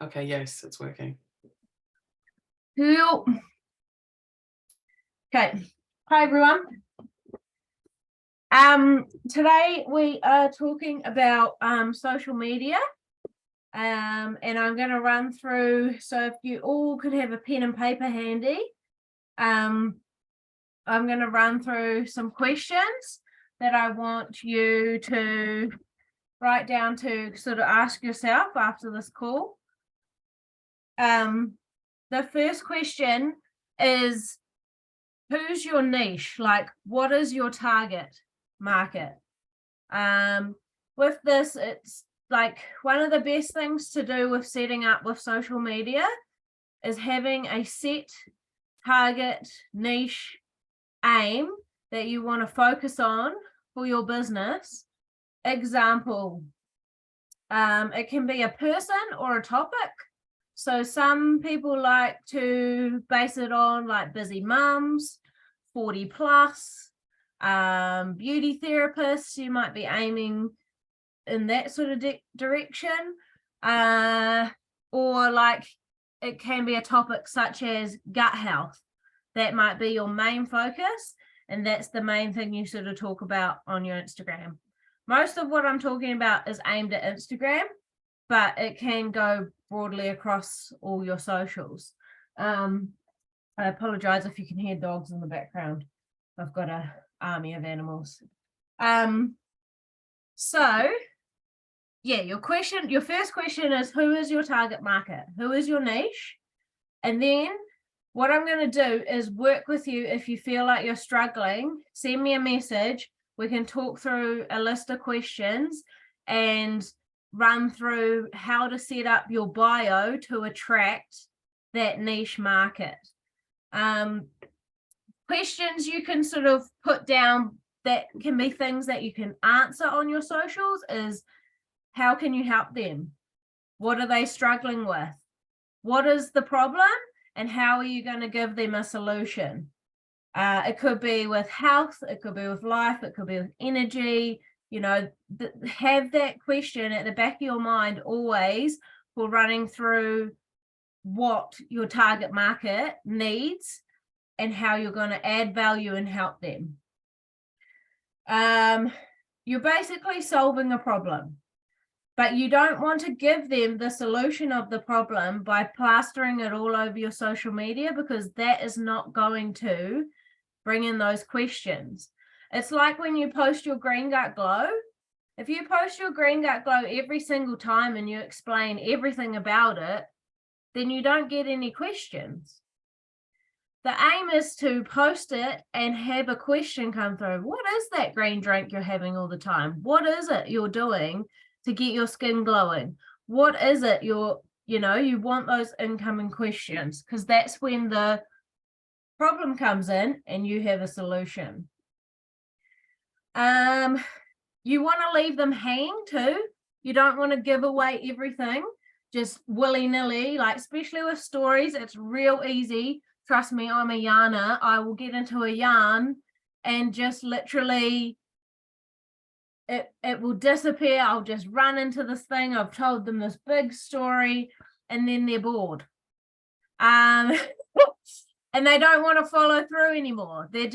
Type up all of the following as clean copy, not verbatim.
Okay, yes, it's working. Cool. Okay. Hi everyone. Today we are talking about social media. And I'm going to run through, so if you all could have a pen and paper handy, I'm going to run through some questions that I want you to write down to sort of ask yourself after this call. The first question is, who's your niche? Like, what is your target market? With this, it's like one of the best things to do with setting up with social media is having a set target niche aim that you want to focus on for your business. Example, it can be a person or a topic. So some people like to base it on like busy mums, 40 plus, beauty therapists. You might be aiming in that sort of direction, or like it can be a topic such as gut health. That might be your main focus, and that's the main thing you sort of talk about on your Instagram. Most of what I'm talking about is aimed at Instagram, but it can go broadly across all your socials. I apologize if you can hear dogs in the background. I've got an army of animals. So yeah, your first question is, who is your target market? Who is your niche? And then what I'm going to do is work with you. If you feel like you're struggling, send me a message. We can talk through a list of questions and run through how to set up your bio to attract that niche market. Questions you can sort of put down that can be things that you can answer on your socials is, how can you help them? What are they struggling with? What is the problem? And how are you going to give them a solution? It could be with health, it could be with life, it could be with energy. You know, have that question at the back of your mind always for running through what your target market needs and how you're going to add value and help them. You're basically solving a problem, but you don't want to give them the solution of the problem by plastering it all over your social media, because that is not going to bring in those questions. It's like when you post your green gut glow. If you post your green gut glow every single time and you explain everything about it, then you don't get any questions. The aim is to post it and have a question come through. What is that green drink you're having all the time? What is it you're doing to get your skin glowing? What is it you want those incoming questions, because that's when the problem comes in and you have a solution. You want to leave them hanging too. You don't want to give away everything just willy-nilly, like especially with stories. It's real easy. Trust me, I'm a yarner. I will get into a yarn and just literally it will disappear. I'll just run into this thing. I've told them this big story and then they're bored. And they don't want to follow through anymore. They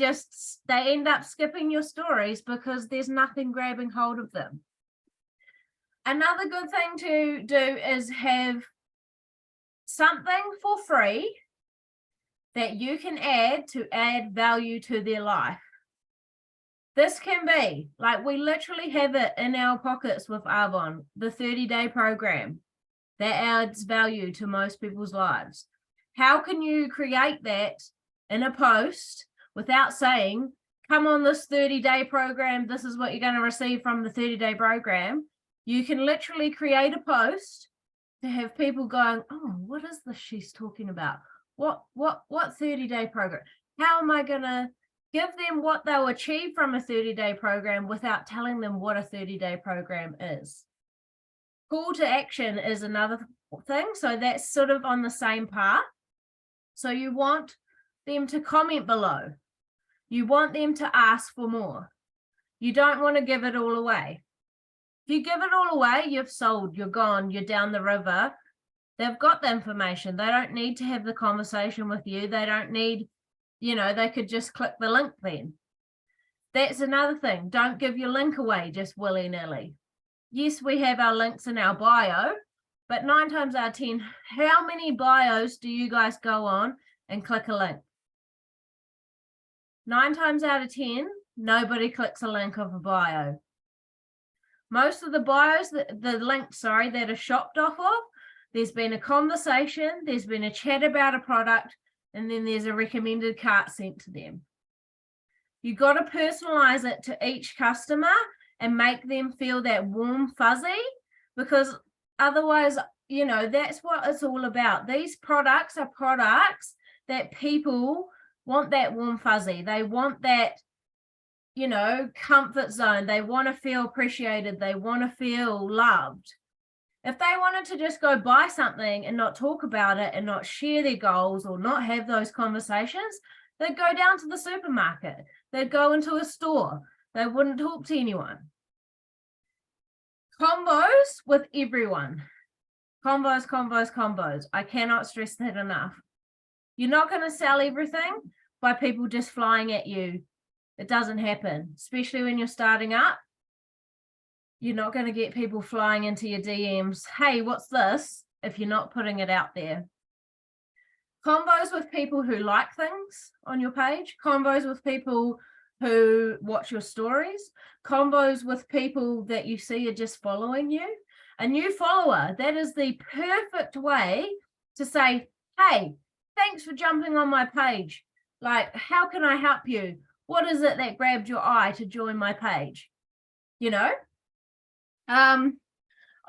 end up skipping your stories because there's nothing grabbing hold of them. Another good thing to do is have something for free that you can add to add value to their life. This can be, like, we literally have it in our pockets with Arbonne, the 30-day program that adds value to most people's lives. How can you create that in a post without saying, come on this 30-day program, this is what you're going to receive from the 30-day program? You can literally create a post to have people going, oh, what is this she's talking about? What 30-day program? How am I going to give them what they'll achieve from a 30-day program without telling them what a 30-day program is? Call to action is another thing. So that's sort of on the same path. So you want them to comment below. You want them to ask for more. You don't want to give it all away. If you give it all away, you've sold, you're gone, you're down the river. They've got the information. They don't need to have the conversation with you. They don't need, they could just click the link then. That's another thing. Don't give your link away just willy-nilly. Yes, we have our links in our bio, but 9 times out of 10, how many bios do you guys go on and click a link? 9 times out of 10, nobody clicks a link of a bio. Most of the bios, the links, that are shopped off of, there's been a conversation, there's been a chat about a product, and then there's a recommended cart sent to them. You got to personalize it to each customer and make them feel that warm fuzzy, because otherwise, that's what it's all about. These products are products that people want, that warm fuzzy. They want that, comfort zone. They want to feel appreciated. They want to feel loved. If they wanted to just go buy something and not talk about it and not share their goals or not have those conversations, they'd go down to the supermarket. They'd go into a store. They wouldn't talk to anyone. Combos with everyone. Combos, combos, combos. I cannot stress that enough. You're not going to sell everything by people just flying at you. It doesn't happen, especially when you're starting up. You're not going to get people flying into your DMs. Hey, what's this? If you're not putting it out there. Combos with people who like things on your page. Combos with people who watch your stories. Combos with people that you see are just following you. A new follower, that is the perfect way to say, hey, thanks for jumping on my page. Like, how can I help you? What is it that grabbed your eye to join my page?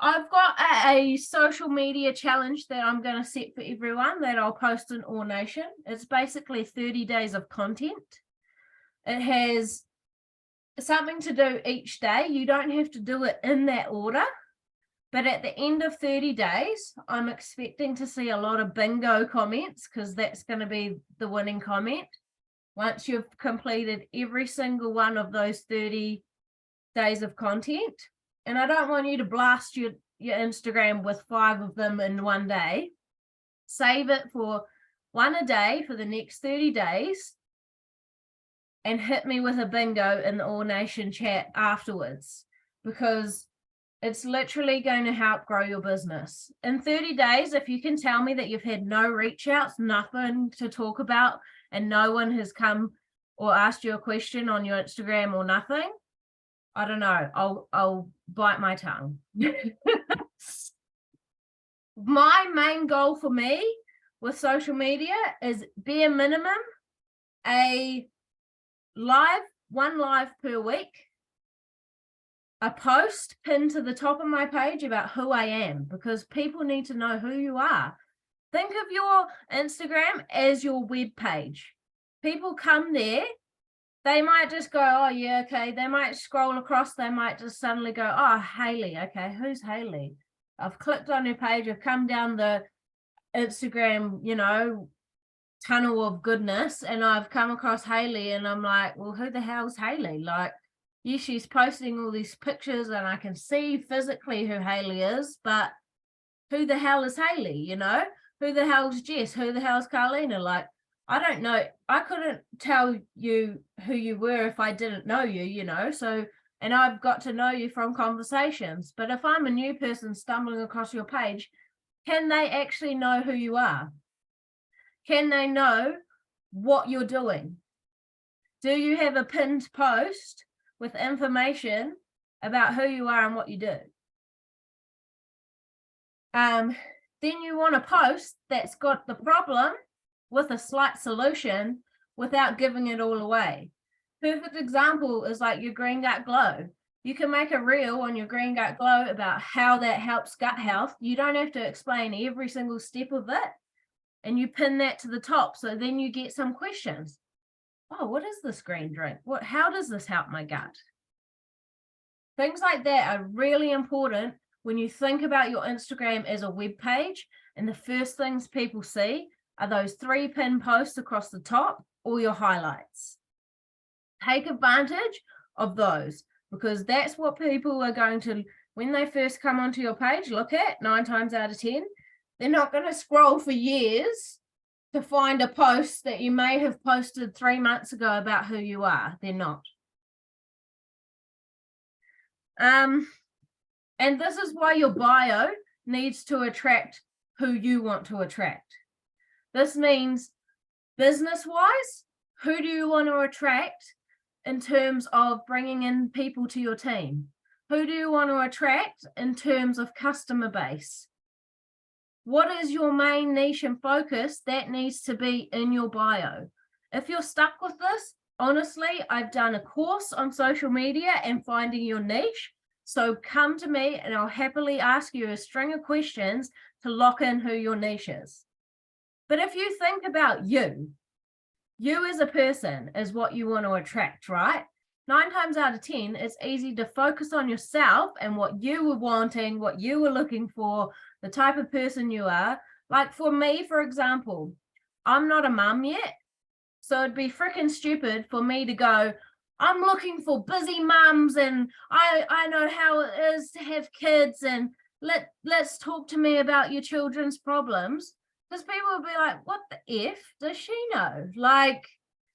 I've got a social media challenge that I'm going to set for everyone that I'll post in All Nation. It's basically 30 days of content. It has something to do each day. You don't have to do it in that order. But at the end of 30 days, I'm expecting to see a lot of bingo comments, because that's going to be the winning comment. Once you've completed every single one of those 30 days of content. And I don't want you to blast your Instagram with 5 of them in one day. Save it for one a day for the next 30 days and hit me with a bingo in the All Nation chat afterwards, because it's literally going to help grow your business. In 30 days, if you can tell me that you've had no reach outs, nothing to talk about, and no one has come or asked you a question on your Instagram or nothing, I don't know, I'll bite my tongue. My main goal for me with social media is bare minimum one live per week, a post pinned to the top of my page about who I am, because people need to know who you are. Think of your Instagram as your web page. People come there, they might just go, oh yeah, okay. They might scroll across, they might just suddenly go, oh, Hayley, okay, who's Hayley? I've clicked on her page, I've come down the Instagram, tunnel of goodness, and I've come across Hayley, and I'm like, well, who the hell's Hayley? Like, yeah, she's posting all these pictures and I can see physically who Hayley is, but who the hell is Hayley? Who the hell's Jess? Who the hell's Carlina? Like, I don't know. I couldn't tell you who you were if I didn't know you, so, and I've got to know you from conversations. But if I'm a new person stumbling across your page, can they actually know who you are? Can they know what you're doing? Do you have a pinned post with information about who you are and what you do? Then you want a post that's got the problem with a slight solution without giving it all away. Perfect example is like your Green Gut Glow. You can make a reel on your Green Gut Glow about how that helps gut health. You don't have to explain every single step of it. And you pin that to the top. So then you get some questions. Oh, what is this green drink? How does this help my gut? Things like that are really important when you think about your Instagram as a web page, and the first things people see are those 3 pin posts across the top or your highlights. Take advantage of those, because that's what people are going to, when they first come onto your page, look at 9 times out of 10. They're not going to scroll for years to find a post that you may have posted 3 months ago about who you are. They're not. And this is why your bio needs to attract who you want to attract. This means business-wise, who do you want to attract in terms of bringing in people to your team? Who do you want to attract in terms of customer base? What is your main niche and focus that needs to be in your bio? If you're stuck with this, honestly, I've done a course on social media and finding your niche. So come to me and I'll happily ask you a string of questions to lock in who your niche is. But if you think about you as a person is what you want to attract, right? 9 times out of 10, it's easy to focus on yourself and what you were wanting, what you were looking for, the type of person you are. Like for me, for example, I'm not a mum yet. So it'd be freaking stupid for me to go, I'm looking for busy mums and I know how it is to have kids and let's talk to me about your children's problems. Because people will be like, what the F does she know? Like,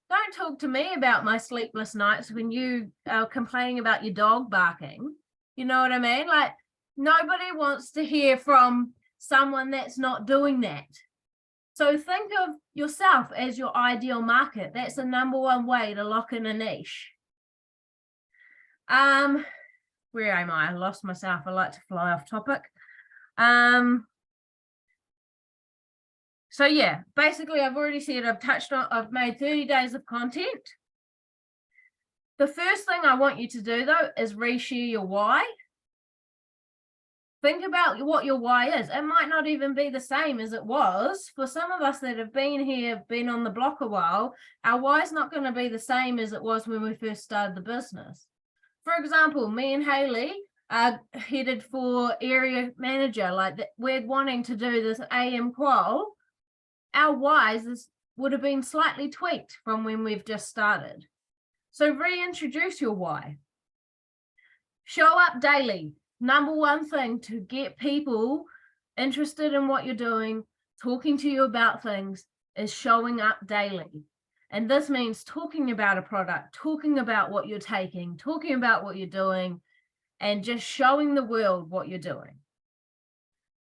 don't talk to me about my sleepless nights when you are complaining about your dog barking. You know what I mean? Like, nobody wants to hear from someone that's not doing that. So think of yourself as your ideal market. That's the #1 way to lock in a niche. Where am I? I lost myself. I like to fly off topic. So yeah, basically I've already said I've made 30 days of content. The first thing I want you to do though is reshare your why. Think about what your why is. It might not even be the same as it was. For some of us that have been here, been on the block a while, our why is not going to be the same as it was when we first started the business. For example, me and Hayley are headed for area manager, like we're wanting to do this AM qual. Our whys would have been slightly tweaked from when we've just started. So reintroduce your why. Show up daily. #1 thing to get people interested in what you're doing, talking to you about things, is showing up daily. And this means talking about a product, talking about what you're taking, talking about what you're doing, and just showing the world what you're doing.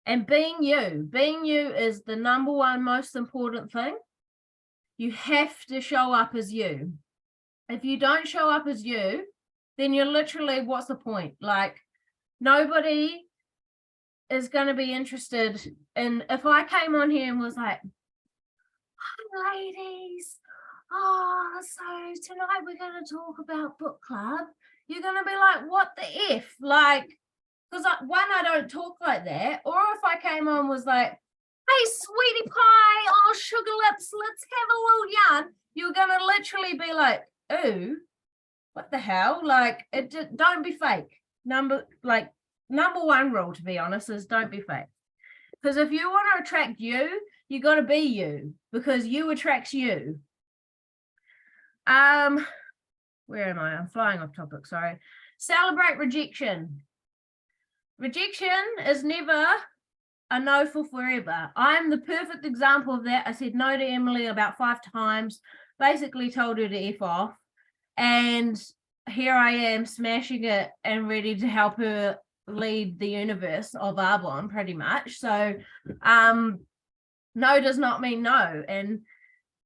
And being you is the #1 most important thing. You have to show up as you. If you don't show up as you, then you're literally, what's the point? Like, nobody is going to be interested in, if I came on here and was like, hi ladies, so tonight we're going to talk about book club, you're going to be like, what the F? Like, because I don't talk like that. Or if I came on was like, hey sweetie pie, sugar lips, let's have a little yarn, you're going to literally be like, ooh, what the hell? Like, don't be fake. #1 rule, to be honest, is don't be fake. Because if you want to attract you got to be you, because you attracts you. Where am I? I'm flying off topic, sorry. Celebrate rejection. Rejection is never a no for forever. I'm the perfect example of that. I said no to Emily about 5 times, basically told her to F off. And here I am smashing it and ready to help her lead the universe of Arbonne, pretty much. So no does not mean no. And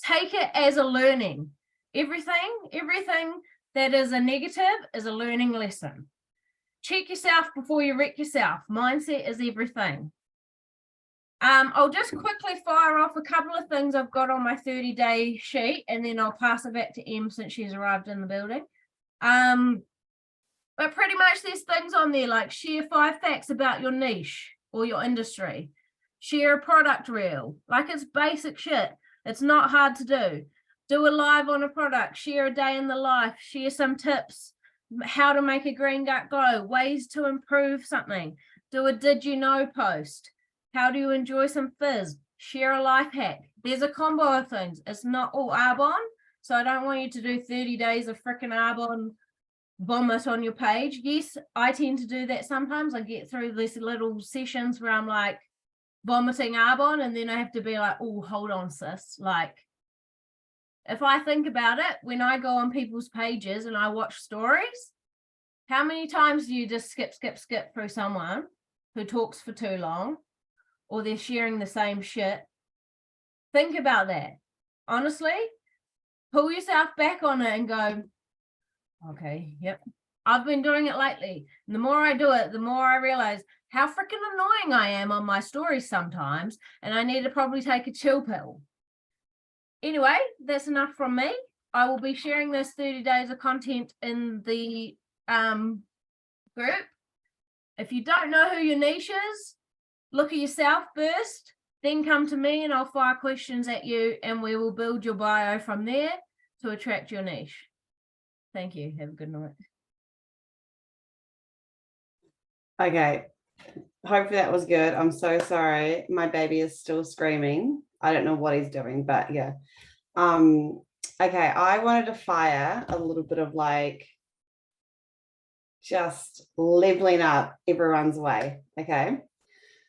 take it as a learning. Everything that is a negative is a learning lesson. Check yourself before you wreck yourself. Mindset is everything. I'll just quickly fire off a couple of things I've got on my 30-day sheet, and then I'll pass it back to Em since she's arrived in the building. But pretty much there's things on there like share 5 facts about your niche or your industry. Share a product reel. Like, it's basic shit. It's not hard to do. Do a live on a product. Share a day in the life. Share some tips. How to make a green gut glow. Ways to improve something. Do a did you know post. How do you enjoy some fizz? Share a life hack. There's a combo of things. It's not all Arbonne. So I don't want you to do 30 days of freaking Arbonne vomit on your page. Yes, I tend to do that sometimes. I get through these little sessions where I'm like, vomiting Arbonne, and then I have to be like, oh, hold on, sis. Like, if I think about it, when I go on people's pages and I watch stories, how many times do you just skip through someone who talks for too long, or they're sharing the same shit? Think about that. Honestly, pull yourself back on it and go, okay, yep. I've been doing it lately. And the more I do it, the more I realize how freaking annoying I am on my stories sometimes. And I need to probably take a chill pill. Anyway, that's enough from me. I will be sharing those 30 days of content in the group. If you don't know who your niche is, look at yourself first, then come to me and I'll fire questions at you and we will build your bio from there to attract your niche. Thank you. Have a good night. Okay. Hopefully that was good. I'm so sorry. My baby is still screaming. I don't know what he's doing, but yeah. Okay. I wanted to fire a little bit of like just leveling up everyone's way. Okay.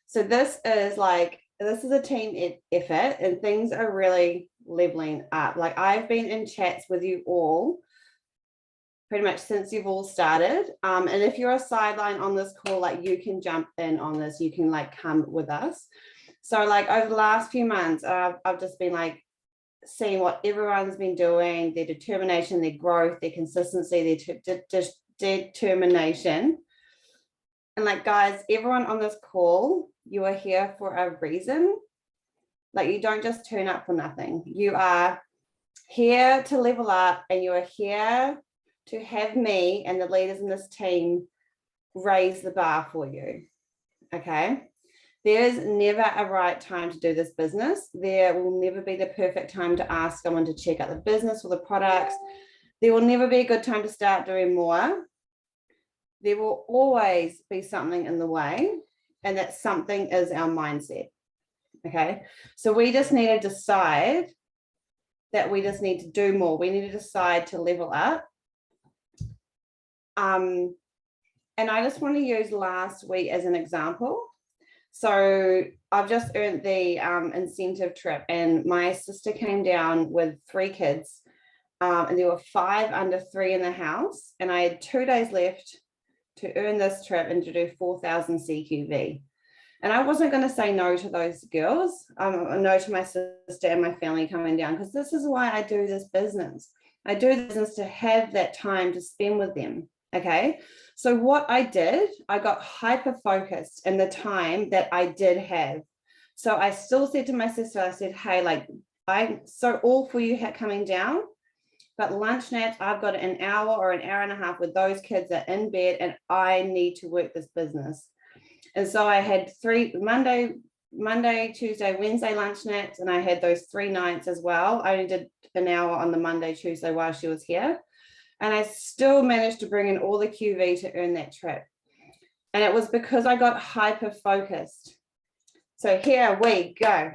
So this is a team effort and things are really leveling up. Like I've been in chats with you all pretty much since you've all started. And if you're a sideline on this call, like you can jump in on this, you can like come with us. So like over the last few months, I've just been like seeing what everyone's been doing, their determination, their growth, their consistency, their determination. And like, guys, everyone on this call, you are here for a reason. Like you don't just turn up for nothing. You are here to level up and you are here to have me and the leaders in this team raise the bar for you. Okay. There's never a right time to do this business. There will never be the perfect time to ask someone to check out the business or the products. There will never be a good time to start doing more. There will always be something in the way, and that something is our mindset. Okay. So we just need to decide that we just need to do more. We need to decide to level up. And I just want to use last week as an example. So I've just earned the incentive trip and my sister came down with 3 kids and there were 5 under 3 in the house. And I had 2 days left to earn this trip and to do 4,000 CQV. And I wasn't going to say no to those girls, no to my sister and my family coming down, because this is why I do this business. I do this business to have that time to spend with them. Okay. So what I did, I got hyper focused in the time that I did have. So I still said to my sister, I said, hey, like, I'm so all for you coming down, but lunch naps, I've got an hour or an hour and a half with those kids are in bed and I need to work this business. And so I had 3 Monday, Tuesday, Wednesday lunch naps, and I had those 3 nights as well. I only did an hour on the Monday, Tuesday while she was here. And I still managed to bring in all the QV to earn that trip. And it was because I got hyper focused. So here we go.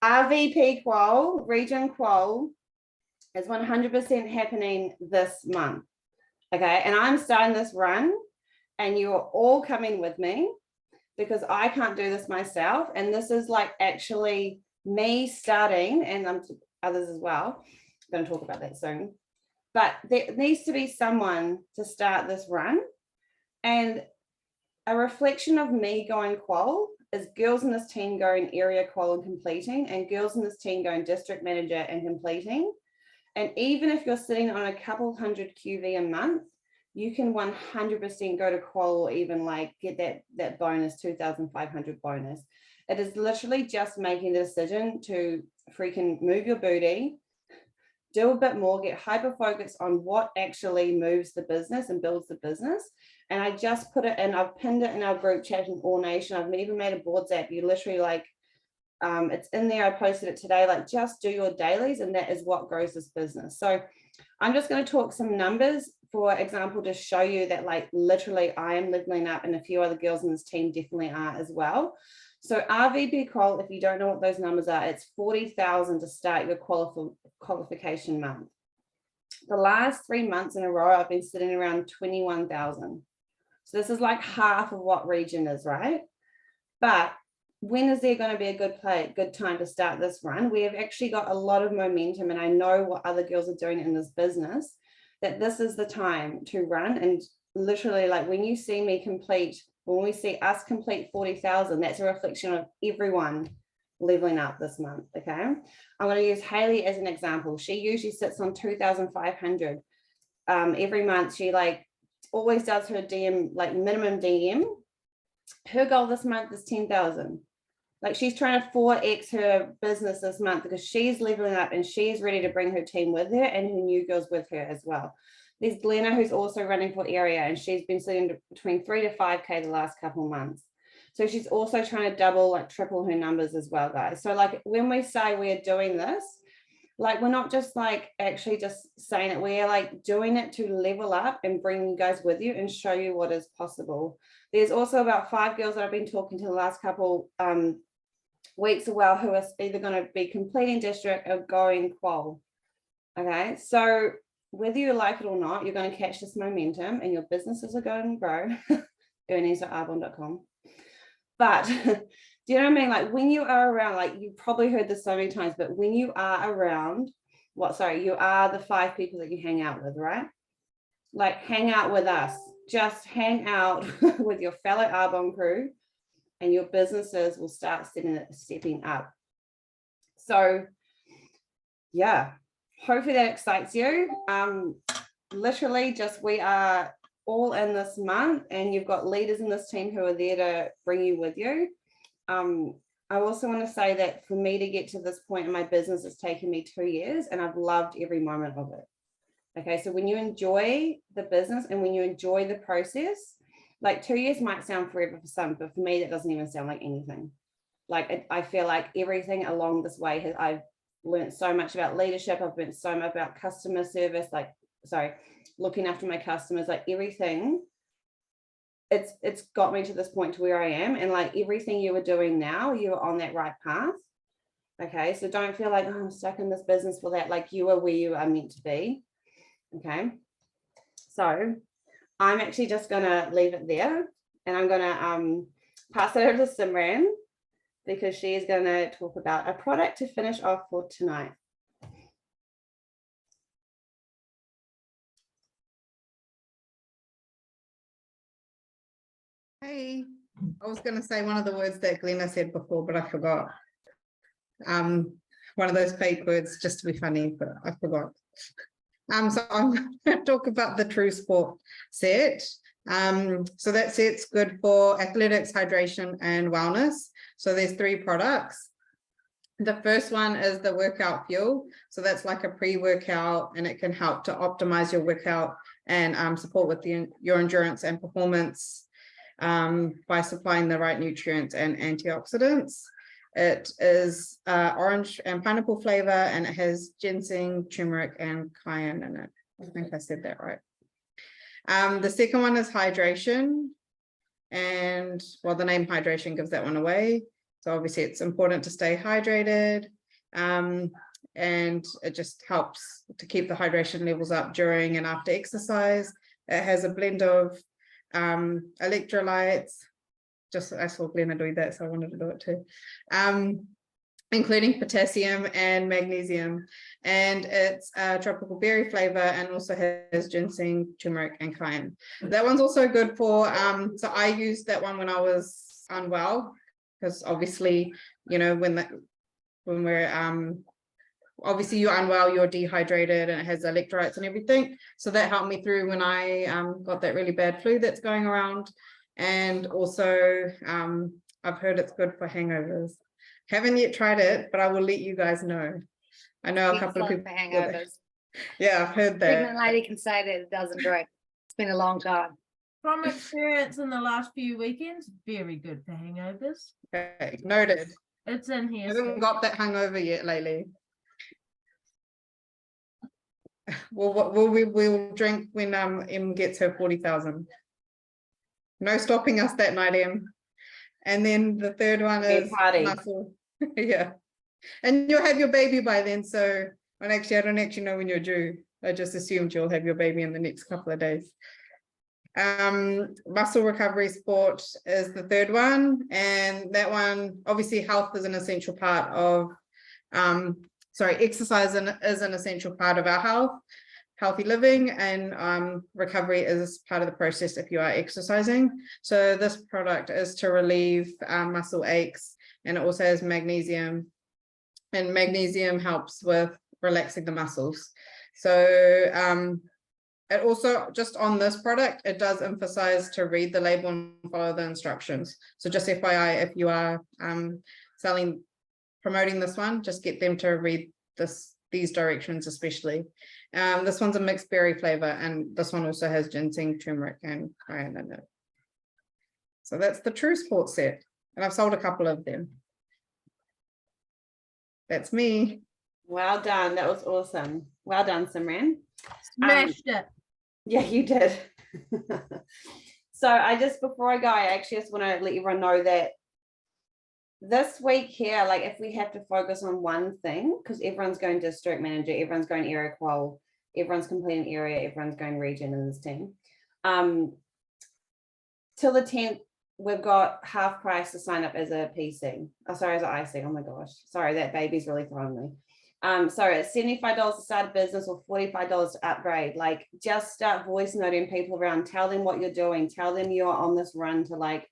RVP qual, region qual is 100% happening this month. Okay. And I'm starting this run and you're all coming with me because I can't do this myself. And this is like actually me starting, and others as well. I'm going to talk about that soon. But there needs to be someone to start this run. And a reflection of me going qual is girls in this team going area qual and completing, and girls in this team going district manager and completing. And even if you're sitting on a couple hundred QV a month, you can 100% go to qual or even like get that bonus, 2,500 bonus. It is literally just making the decision to freaking move your booty, do a bit more, get hyper focused on what actually moves the business and builds the business. And I just put it in, I've pinned it in our group chat in All Nation. I've even made a boards app. You literally like, it's in there. I posted it today, like just do your dailies. And that is what grows this business. So I'm just going to talk some numbers, for example, to show you that like literally I am leveling up and a few other girls in this team definitely are as well. So RVP qual, if you don't know what those numbers are, it's 40,000 to start your qualification month. The last 3 months in a row, I've been sitting around 21,000. So this is like half of what region is, right? But when is there going to be a good time to start this run? We have actually got a lot of momentum, and I know what other girls are doing in this business, that this is the time to run. And literally, like when you see me complete, when we see us complete 40,000, that's a reflection of everyone leveling up this month. Okay, I'm going to use Haley as an example. She usually sits on 2,500 every month. She like always does her DM, like minimum DM. Her goal this month is 10,000. Like she's trying to 4x her business this month because she's leveling up and she's ready to bring her team with her and her new girls with her as well. There's Glenna, who's also running for area, and she's been sitting between 3 to 5K the last couple of months. So she's also trying to double, like triple her numbers as well, guys. So like when we say we're doing this, like we're not just like actually just saying it, we're like doing it to level up and bring you guys with you and show you what is possible. There's also about 5 girls that I've been talking to the last couple weeks as well, who are either going to be completing district or going qual. Okay, so whether you like it or not, you're going to catch this momentum and your businesses are going to grow. earnings.arbonne.com. But do you know what I mean? Like when you are around, like you probably heard this so many times, but when you are around, you are the 5 people that you hang out with, right? Like hang out with us, just hang out with your fellow Arbonne crew, and your businesses will start stepping up. So yeah, hopefully that excites you. Literally just we are all in this month, and you've got leaders in this team who are there to bring you with you. I also want to say that for me to get to this point in my business, it's taken me 2 years, and I've loved every moment of it. Okay, so when you enjoy the business and when you enjoy the process, like 2 years might sound forever for some, but for me, that doesn't even sound like anything. Like I feel like everything along this way I've learned so much about leadership. I've learned so much about customer service, looking after my customers, like everything. It's got me to this point to where I am, and like everything you are doing now, you are on that right path. Okay, so don't feel like, oh, I'm stuck in this business for that. Like you are where you are meant to be. Okay, so I'm actually just gonna leave it there, and I'm gonna pass it over to Simran, because she is going to talk about a product to finish off for tonight. Hey, I was going to say one of the words that Glenna said before, but I forgot. One of those fake words just to be funny, but I forgot. So I'm going to talk about the True Sport set. So that set's good for athletics, hydration, and wellness. So there's 3 products. The first one is the workout fuel. So that's like a pre-workout, and it can help to optimize your workout and support with your endurance and performance by supplying the right nutrients and antioxidants. It is orange and pineapple flavor, and it has ginseng, turmeric, and cayenne in it. I think I said that right. The second one is hydration, and well, the name hydration gives that one away. So obviously it's important to stay hydrated, and it just helps to keep the hydration levels up during and after exercise. It has a blend of electrolytes. Just I saw Glenna doing that, so I wanted to do it too. Including potassium and magnesium, and it's a tropical berry flavor, and also has ginseng, turmeric, and cayenne. That one's also good for so I used that one when I was unwell, because obviously, you know, when we're obviously you're unwell, you're dehydrated, and it has electrolytes and everything. So that helped me through when I got that really bad flu that's going around. And also I've heard it's good for hangovers. Haven't yet tried it, but I will let you guys know. I know a couple of people for hangovers. Yeah, I've heard Pregnant that. lady can say that it doesn't drink. It's been a long time. From experience in the last few weekends, very good for hangovers. Okay, noted. It's in I here. haven't got that hangover yet lately. We'll drink when Em gets her 40,000. No stopping us that night, Em. And then the third one is muscle. Yeah. And you'll have your baby by then. So, and actually, I don't actually know when you're due. I just assumed you'll have your baby in the next couple of days. Muscle recovery sport is the third one, and that one, obviously health is an essential part of exercise is an essential part of our healthy living, and recovery is part of the process if you are exercising. So this product is to relieve muscle aches, and it also has magnesium, and magnesium helps with relaxing the muscles. So it also, just on this product, it does emphasize to read the label and follow the instructions. So just FYI, if you are promoting this one, just get them to read these directions especially. This one's a mixed berry flavor, and this one also has ginseng, turmeric, and cayenne in it. So that's the True Sport set, and I've sold a couple of them. That's me. Well done. That was awesome. Well done, Simran. Smashed it. Yeah, you did. So before I go, I actually just want to let everyone know that this week here, like if we have to focus on one thing, because everyone's going district manager, everyone's going area qual, everyone's completing area, everyone's going region in this team. Till the 10th, we've got half price to sign up as a PC. Oh, sorry, as an IC. Oh my gosh. Sorry, that baby's really throwing me. So it's $75 to start a business or $45 to upgrade. Like, just start voice noting people around, tell them what you're doing, tell them you're on this run to like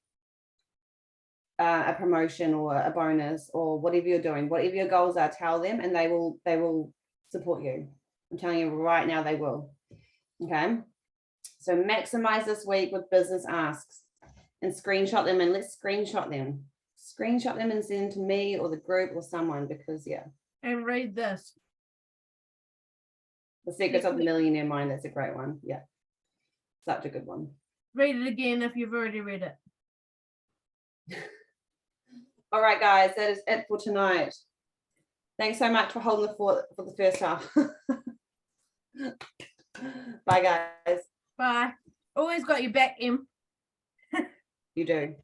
a promotion or a bonus or whatever you're doing, whatever your goals are, tell them, and they will support you. I'm telling you right now, they will. Okay. So maximize this week with business asks and screenshot them, and let's screenshot them and send them to me or the group or someone, because yeah. And read this. The Secrets of the Millionaire Mind, that's a great one. Yeah. Such a good one. Read it again if you've already read it. All right, guys, that is it for tonight. Thanks so much for holding the fort for the first half. Bye, guys. Bye. Always got your back, Em. You do.